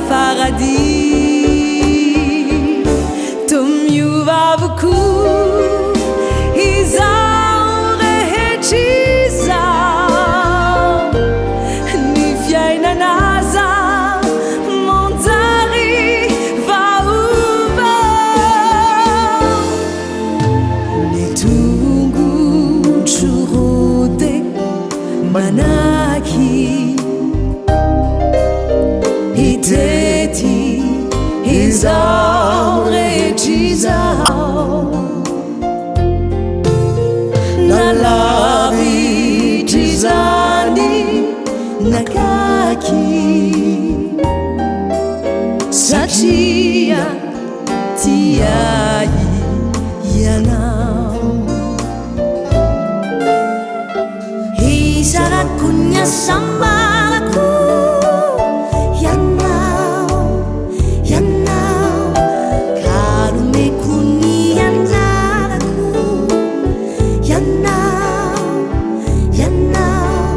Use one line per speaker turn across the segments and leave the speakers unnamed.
paradis. Tomiova beaucoup izao rehetr'izao ny fiainanaza manjary vaovao. Ny tongotro rôde manaky itety izao rehetr'izao nalavitry zany nakaky satria tiai ianao.
Isarako ny asambarako ianao, ianao kalomeko ny anjarako ianao, ianao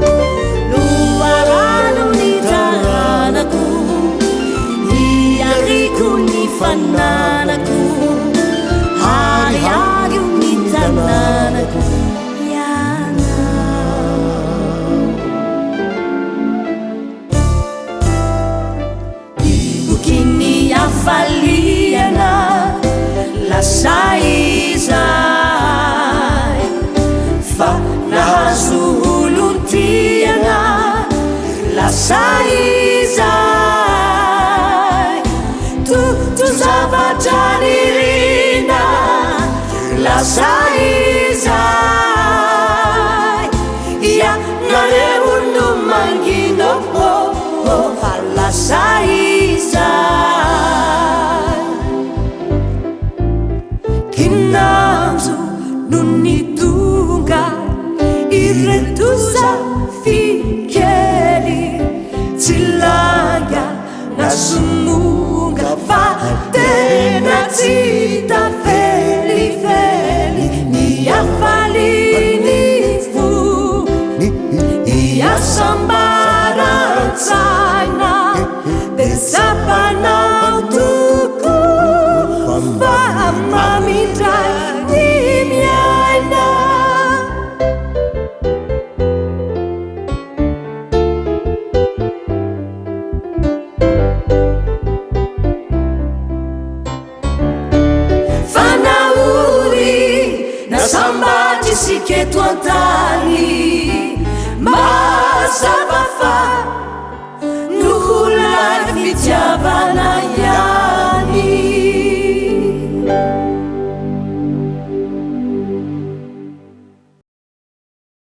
loharano ny taranako iariko ny fananako ariario ny tananako faliana lasa izay fa nahazo olontiana lasa izay to zavatra nirina lasa izay ia nareo no mangino fa lasa izay kinanzo no nitonga ireto zafikely tsy langa nasomonga fa tena tsy tafelifely niafaliny fo iasambaratsaina de zapanao toko fa mamindray ny miaina. Fanaory nasambatry siketo antany mazava fa noho lary fitiavana